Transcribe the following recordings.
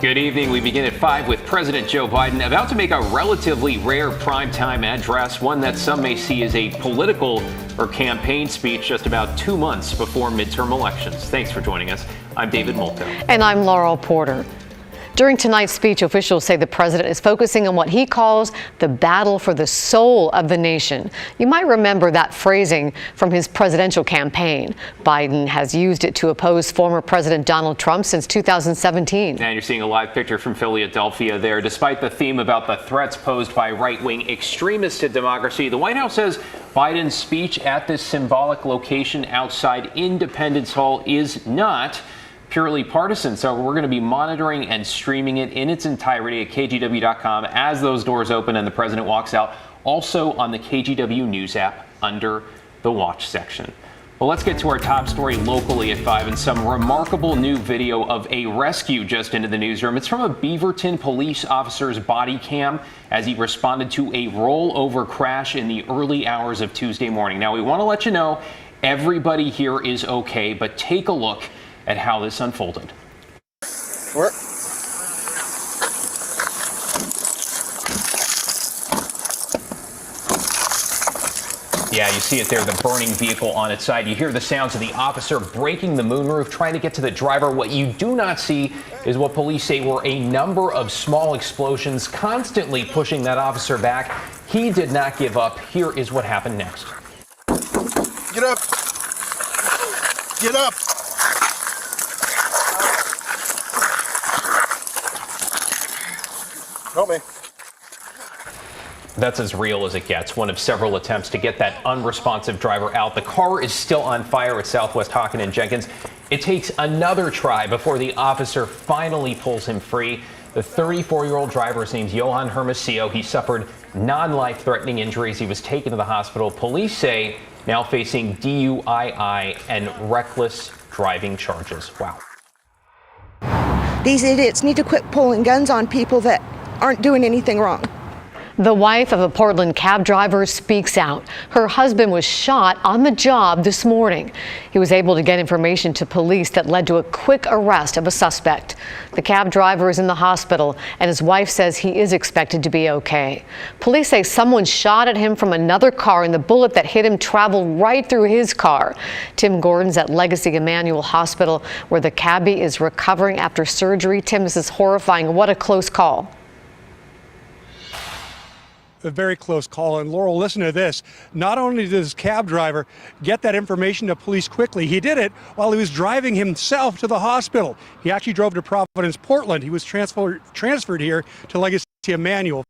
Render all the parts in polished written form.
Good evening. We begin at 5 with President Joe Biden about to make a relatively rare primetime address, one that some may see as a political or campaign speech just about 2 months before midterm elections. Thanks for joining us. I'm David Molto. And I'm Laurel Porter. During tonight's speech, officials say the president is focusing on what he calls the battle for the soul of the nation. You might remember that phrasing from his presidential campaign. Biden has used it to oppose former President Donald Trump since 2017. And you're seeing a live picture from Philadelphia there. Despite the theme about the threats posed by right-wing extremists to democracy, the White House says Biden's speech at this symbolic location outside Independence Hall is not purely partisan. So we're going to be monitoring and streaming it in its entirety at KGW.com as those doors open and the president walks out. Also on the KGW News app under the Watch section. Well, let's get to our top story locally at 5 and some remarkable new video of a rescue just into the newsroom. It's from a Beaverton police officer's body cam as he responded to a rollover crash in the early hours of Tuesday morning. Now, we want to let you know everybody here is okay, but take a look at how this unfolded. Yeah, you see it there, the burning vehicle on its side. You hear the sounds of the officer breaking the moonroof, trying to get to the driver. What you do not see is what police say were a number of small explosions, constantly pushing that officer back. He did not give up. Here is what happened next. Get up! Get up! Help me. That's as real as it gets. One of several attempts to get that unresponsive driver out. The car is still on fire at Southwest Hawken and Jenkins. It takes another try before the officer finally pulls him free. The 34-year-old driver's name's Johan Hermosillo. He suffered non-life-threatening injuries. He was taken to the hospital. Police say now facing DUI and reckless driving charges. Wow. These idiots need to quit pulling guns on people that aren't doing anything wrong. The wife of a Portland cab driver speaks out. Her husband was shot on the job this morning. He was able to get information to police that led to a quick arrest of a suspect. The cab driver is in the hospital, and his wife says he is expected to be okay. Police say someone shot at him from another car, and the bullet that hit him traveled right through his car. Tim Gordon's at Legacy Emmanuel Hospital, where the cabbie is recovering after surgery. Tim, this is horrifying. What a close call. A very close call. And Laurel, listen to this. Not only did this cab driver get that information to police quickly, he did it while he was driving himself to the hospital. He actually drove to Providence, Portland. He was transferred here to Legacy Emmanuel.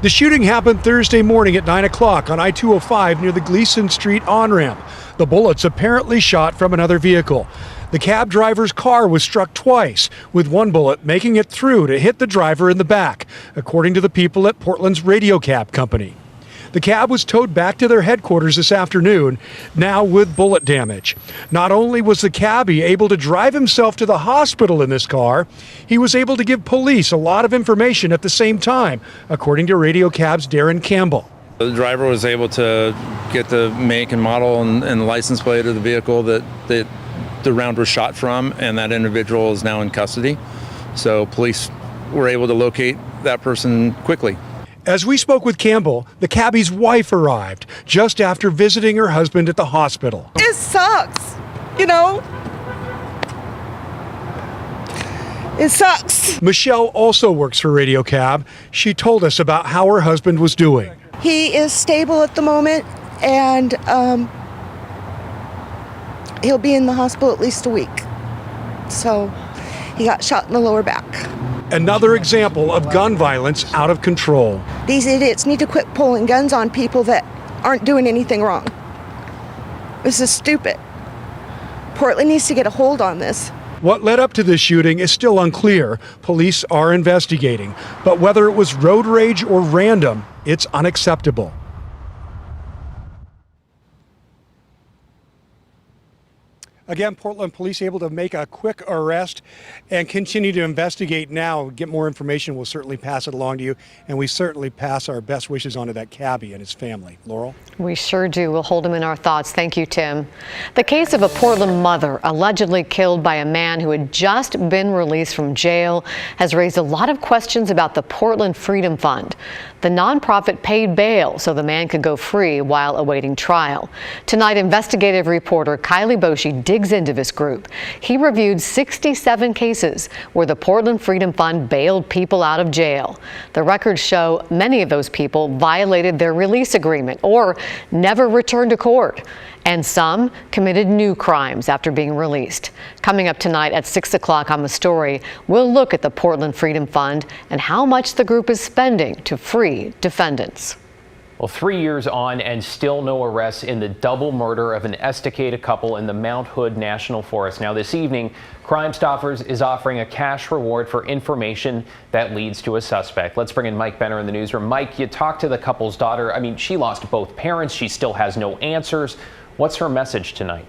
The shooting happened Thursday morning at 9 o'clock on I-205 near the Gleason Street on-ramp. The bullets apparently shot from another vehicle. The cab driver's car was struck twice, with one bullet making it through to hit the driver in the back, according to the people at Portland's radio cab company. The cab was towed back to their headquarters this afternoon, now with bullet damage. Not only was the cabbie able to drive himself to the hospital in this car, he was able to give police a lot of information at the same time, according to Radio Cab's Darren Campbell. The driver was able to get the make and model and license plate of the vehicle that the round was shot from, and that individual is now in custody. So police were able to locate that person quickly. As we spoke with Campbell, the cabbie's wife arrived just after visiting her husband at the hospital. It sucks, you know? It sucks. Michelle also works for Radio Cab. She told us about how her husband was doing. He is stable at the moment, and he'll be in the hospital at least a week. So he got shot in the lower back. Another example of gun violence out of control. These idiots need to quit pulling guns on people that aren't doing anything wrong. This is stupid. Portland needs to get a hold on this. What led up to this shooting is still unclear. Police are investigating. But whether it was road rage or random, it's unacceptable. Again, Portland police able to make a quick arrest and continue to investigate now. Get more information. We'll certainly pass it along to you. And we certainly pass our best wishes on to that cabbie and his family. Laurel? We sure do. We'll hold him in our thoughts. Thank you, Tim. The case of a Portland mother allegedly killed by a man who had just been released from jail has raised a lot of questions about the Portland Freedom Fund. The nonprofit paid bail so the man could go free while awaiting trial. Tonight, investigative reporter Kylie Boshi digs into this group. He reviewed 67 cases where the Portland Freedom Fund bailed people out of jail. The records show many of those people violated their release agreement or never returned to court, and some committed new crimes after being released. Coming up tonight at 6 o'clock on The Story, we'll look at the Portland Freedom Fund and how much the group is spending to free defendants. Well, 3 years on and still no arrests in the double murder of an Estacada couple in the Mount Hood National Forest. Now, this evening, Crime Stoppers is offering a cash reward for information that leads to a suspect. Let's bring in Mike Benner in the newsroom. Mike, you talked to the couple's daughter. I mean, she lost both parents. She still has no answers. What's her message tonight?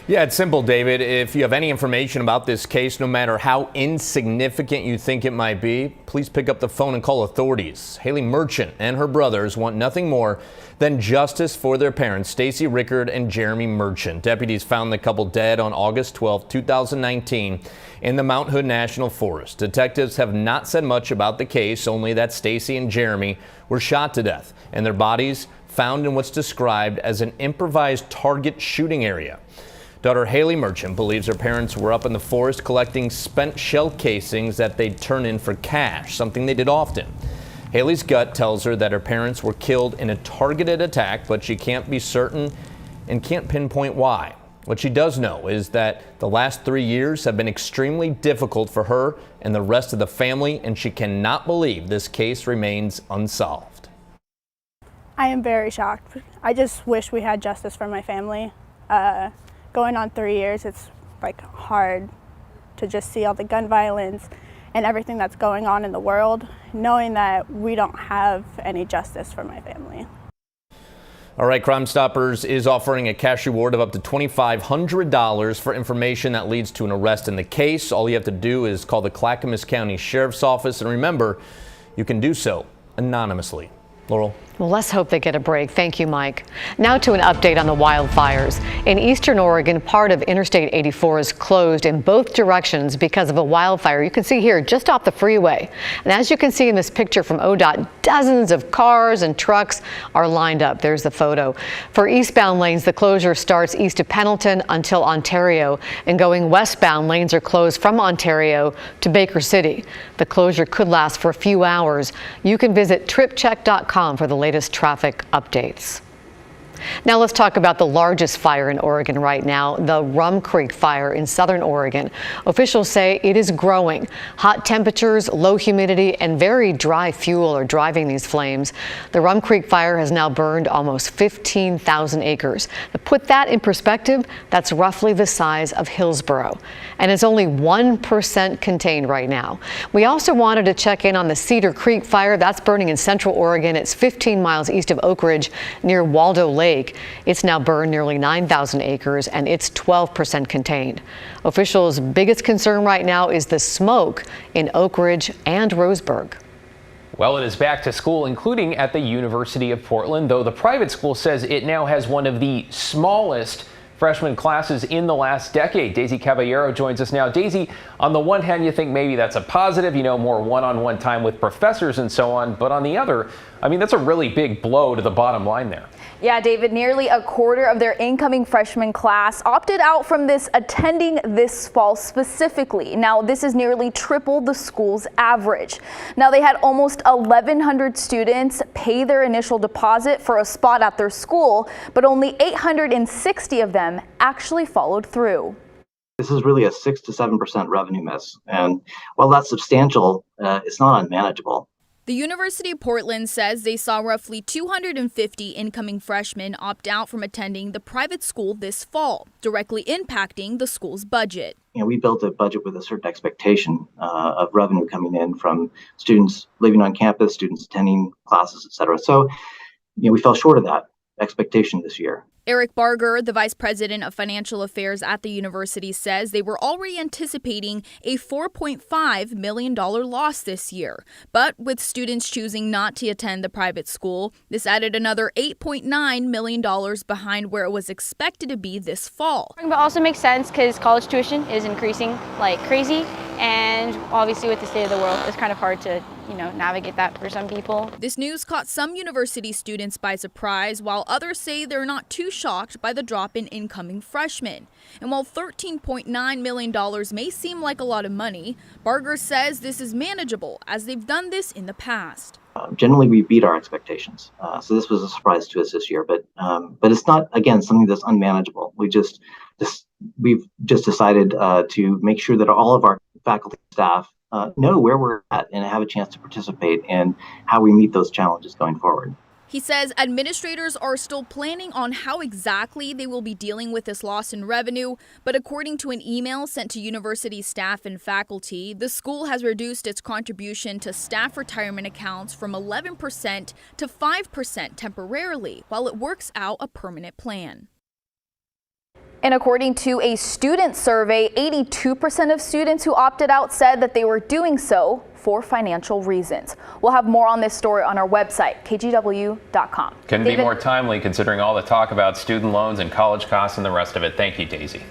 Yeah, it's simple, David. If you have any information about this case, no matter how insignificant you think it might be, please pick up the phone and call authorities. Haley Merchant and her brothers want nothing more than justice for their parents, Stacy Rickard and Jeremy Merchant. Deputies found the couple dead on August 12, 2019 in the Mount Hood National Forest. Detectives have not said much about the case, only that Stacy and Jeremy were shot to death and their bodies found in what's described as an improvised target shooting area. Daughter Haley Merchant believes her parents were up in the forest collecting spent shell casings that they'd turn in for cash, something they did often. Haley's gut tells her that her parents were killed in a targeted attack, but she can't be certain and can't pinpoint why. What she does know is that the last 3 years have been extremely difficult for her and the rest of the family, and she cannot believe this case remains unsolved. I am very shocked. I just wish we had justice for my family. Going on 3 years, it's like hard to just see all the gun violence and everything that's going on in the world, knowing that we don't have any justice for my family. All right, Crime Stoppers is offering a cash reward of up to $2,500 for information that leads to an arrest in the case. All you have to do is call the Clackamas County Sheriff's Office, and remember, you can do so anonymously. Laurel? Well, let's hope they get a break. Thank you, Mike. Now to an update on the wildfires. In eastern Oregon, part of Interstate 84 is closed in both directions because of a wildfire. You can see here just off the freeway. And as you can see in this picture from ODOT, dozens of cars and trucks are lined up. There's the photo. For eastbound lanes, the closure starts east of Pendleton until Ontario. And going westbound, lanes are closed from Ontario to Baker City. The closure could last for a few hours. You can visit tripcheck.com for the latest traffic updates. Now let's talk about the largest fire in Oregon right now, the Rum Creek fire in southern Oregon. Officials say it is growing. Hot temperatures, low humidity, and very dry fuel are driving these flames. The Rum Creek fire has now burned almost 15,000 acres. To put that in perspective, that's roughly the size of Hillsborough, and it's only 1% contained right now. We also wanted to check in on the Cedar Creek fire. That's burning in central Oregon. It's 15 miles east of Oak Ridge near Waldo Lake. It's now burned nearly 9,000 acres and it's 12% contained. Officials' biggest concern right now is the smoke in Oak Ridge and Roseburg. Well, it is back to school, including at the University of Portland, though the private school says it now has one of the smallest freshman classes in the last decade. Daisy Caballero joins us now. Daisy, on the one hand, you think maybe that's a positive, more one-on-one time with professors and so on. But on the other, that's a really big blow to the bottom line there. Yeah, David, nearly a quarter of their incoming freshman class opted out from attending this fall specifically. Now, this is nearly triple the school's average. Now, they had almost 1,100 students pay their initial deposit for a spot at their school, but only 860 of them actually followed through. This is really a 6 to 7% revenue miss. And while that's substantial, it's not unmanageable. The University of Portland says they saw roughly 250 incoming freshmen opt out from attending the private school this fall, directly impacting the school's budget. We built a budget with a certain expectation of revenue coming in from students living on campus, students attending classes, et cetera. So, we fell short of that. expectation this year. Eric Barger, the vice president of financial affairs at the university, says they were already anticipating a $4.5 million loss this year. But with students choosing not to attend the private school, this added another $8.9 million behind where it was expected to be this fall. But also makes sense because college tuition is increasing like crazy. And obviously with the state of the world, it's kind of hard to, navigate that for some people. This news caught some university students by surprise, while others say they're not too shocked by the drop in incoming freshmen. And while $13.9 million may seem like a lot of money, Barger says this is manageable as they've done this in the past. Generally, we beat our expectations. So this was a surprise to us this year, but it's not, again, something that's unmanageable. We've just decided to make sure that all of our faculty staff know where we're at and have a chance to participate in how we meet those challenges going forward. He says administrators are still planning on how exactly they will be dealing with this loss in revenue, but according to an email sent to university staff and faculty, the school has reduced its contribution to staff retirement accounts from 11% to 5% temporarily while it works out a permanent plan. And according to a student survey, 82% of students who opted out said that they were doing so for financial reasons. We'll have more on this story on our website, kgw.com. Couldn't be more timely considering all the talk about student loans and college costs and the rest of it. Thank you, Daisy.